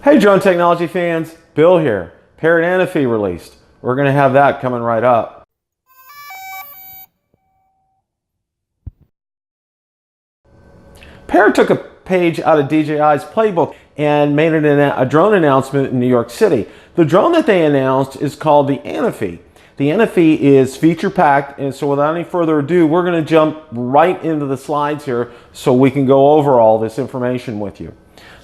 Hey drone technology fans, Bill here. Parrot ANAFI released. We're going to have that coming right up. Parrot took a page out of DJI's playbook and made a drone announcement in New York City. The drone that they announced is called the ANAFI. The ANAFI is feature-packed, and so without any further ado, we're going to jump right into the slides here so we can go over all this information with you.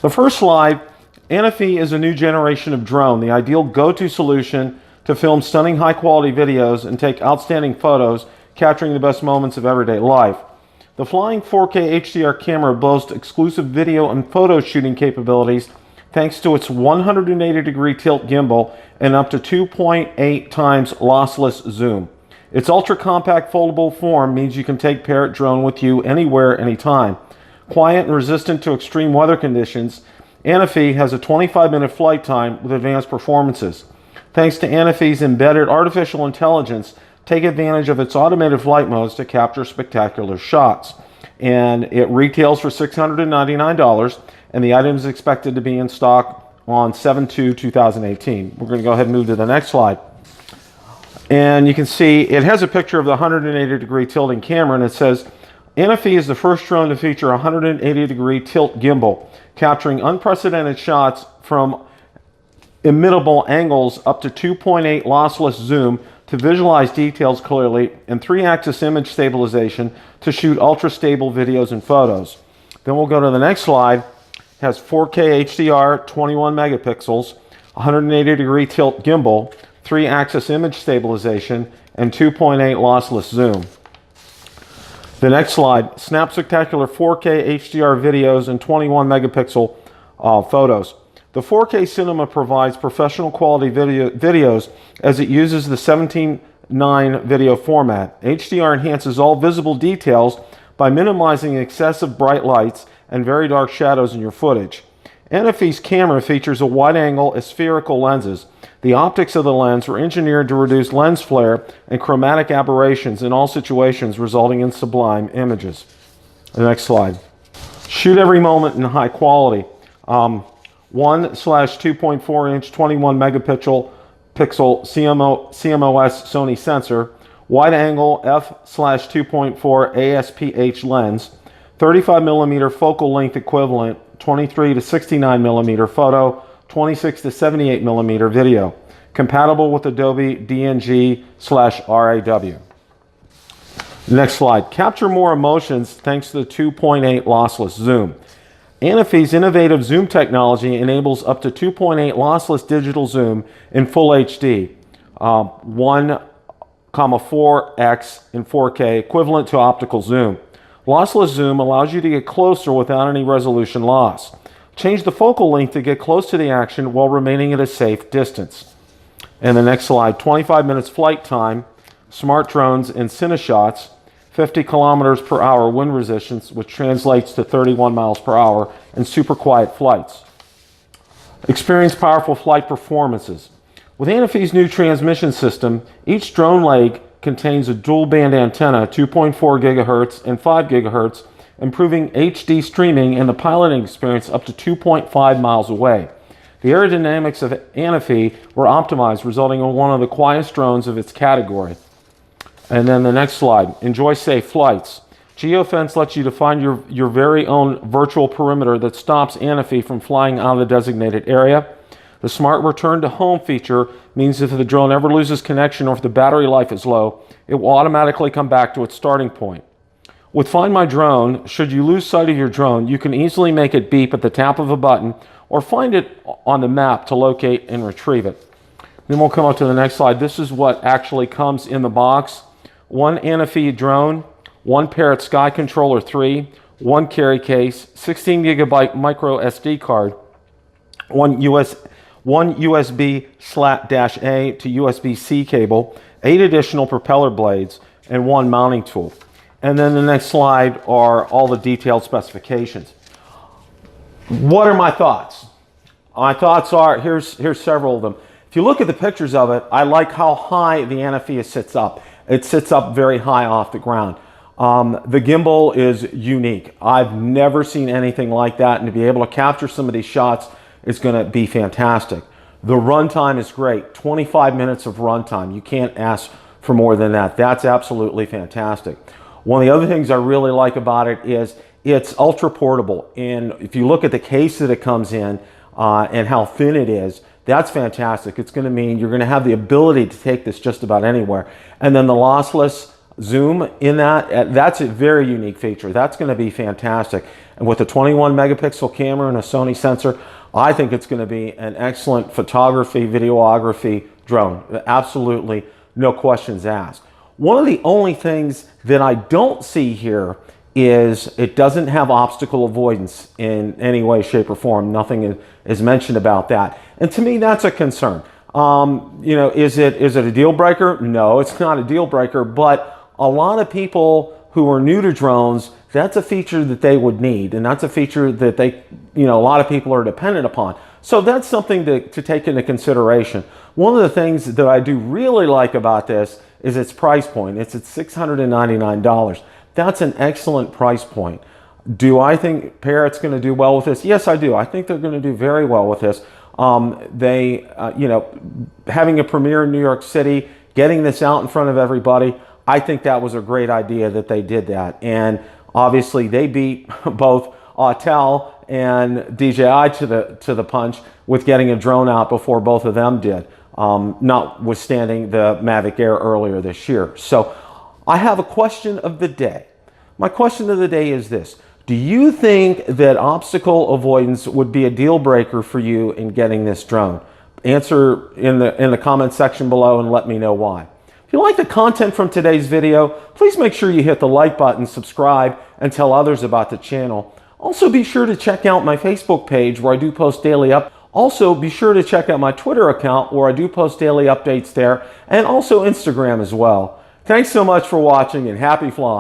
The first slide, ANAFI is a new generation of drone, the ideal go-to solution to film stunning high-quality videos and take outstanding photos, capturing the best moments of everyday life. The flying 4K HDR camera boasts exclusive video and photo shooting capabilities thanks to its 180-degree tilt gimbal and up to 2.8 times lossless zoom. Its ultra-compact foldable form means you can take Parrot drone with you anywhere, anytime. Quiet and resistant to extreme weather conditions, ANAFI has a 25-minute flight time with advanced performances. Thanks to ANAFI's embedded artificial intelligence, take advantage of its automated flight modes to capture spectacular shots. And it retails for $699, and the item is expected to be in stock on 7/2/2018. We're going to go ahead and move to the next slide. And you can see it has a picture of the 180-degree tilting camera, and it says, ANAFI is the first drone to feature a 180-degree tilt gimbal, capturing unprecedented shots from imitable angles up to 2.8 lossless zoom to visualize details clearly, and 3-axis image stabilization to shoot ultra-stable videos and photos. Then we'll go to the next slide. It has 4K HDR, 21 megapixels, 180-degree tilt gimbal, 3-axis image stabilization, and 2.8 lossless zoom. The next slide, snap spectacular 4K HDR videos and 21 megapixel photos. The 4K cinema provides professional quality videos as it uses the 17:9 video format. HDR enhances all visible details by minimizing excessive bright lights and very dark shadows in your footage. ANAFI's camera features a wide-angle spherical lenses. The optics of the lens were engineered to reduce lens flare and chromatic aberrations in all situations, resulting in sublime images. The next slide. Shoot every moment in high quality. 1/2.4 inch 21 megapixel CMOS Sony sensor, wide angle f/2.4 ASPH lens, 35 millimeter focal length equivalent, 23 to 69 millimeter photo, 26 to 78 millimeter video, compatible with Adobe DNG/RAW. Next slide. Capture more emotions thanks to the 2.8 lossless zoom. ANAFI's innovative zoom technology enables up to 2.8 lossless digital zoom in full HD, 1,4x in 4K, equivalent to optical zoom. Lossless zoom allows you to get closer without any resolution loss. Change the focal length to get close to the action while remaining at a safe distance. And the next slide, 25 minutes flight time, smart drones and CineShots, 50 kilometers per hour wind resistance, which translates to 31 miles per hour, and super quiet flights. Experience powerful flight performances. With ANAFI's new transmission system, each drone leg contains a dual band antenna, 2.4 gigahertz and 5 gigahertz, improving HD streaming and the piloting experience up to 2.5 miles away. The aerodynamics of ANAFI were optimized, resulting in one of the quietest drones of its category. And then the next slide, enjoy safe flights. Geofence lets you define your very own virtual perimeter that stops ANAFI from flying out of the designated area. The smart return to home feature means if the drone ever loses connection or if the battery life is low, it will automatically come back to its starting point. With Find My Drone, should you lose sight of your drone, you can easily make it beep at the tap of a button or find it on the map to locate and retrieve it. Then we'll come up to the next slide. This is what actually comes in the box. 1 ANAFI drone, 1 Parrot Sky Controller 3, 1 carry case, 16 gigabyte micro SD card, 1 USB/A to USB-C cable, 8 additional propeller blades, and 1 mounting tool. And then the next slide are all the detailed specifications. What are my thoughts? My thoughts are, here's several of them. If you look at the pictures of it, I like how high the ANAFI sits up. It sits up very high off the ground. The gimbal is unique. I've never seen anything like that, and to be able to capture some of these shots is going to be fantastic. The runtime is great. 25 minutes of runtime. You can't ask for more than that. That's absolutely fantastic. One of the other things I really like about it is it's ultra portable. And if you look at the case that it comes in and how thin it is, that's fantastic. It's going to mean you're going to have the ability to take this just about anywhere. And then the lossless zoom in that's a very unique feature. That's going to be fantastic. And with a 21 megapixel camera and a Sony sensor, I think it's going to be an excellent photography, videography drone. Absolutely, no questions asked. One of the only things that I don't see here is it doesn't have obstacle avoidance in any way, shape, or form. Nothing is mentioned about that. And to me, that's a concern. You know, is it a deal breaker? No, it's not a deal breaker, but a lot of people who are new to drones, that's a feature that they would need, and that's a feature that they, you know, a lot of people are dependent upon. So that's something to take into consideration. One of the things that I do really like about this is its price point. It's at $699. That's an excellent price point. Do I think Parrot's going to do well with this? Yes, I do. I think they're going to do very well with this. You know, having a premiere in New York City, getting this out in front of everybody, I think that was a great idea that they did that. And obviously they beat both Autel and DJI to the punch with getting a drone out before both of them did, notwithstanding the Mavic Air earlier this year. So I have a question of the day. My question of the day is this. Do you think that obstacle avoidance would be a deal breaker for you in getting this drone? Answer in the comment section below and let me know why. If you like the content from today's video, please make sure you hit the like button, subscribe, and tell others about the channel. Also, be sure to check out my Facebook page where I do post daily updates. Also, be sure to check out my Twitter account where I do post daily updates there, and also Instagram as well. Thanks so much for watching, and happy flying.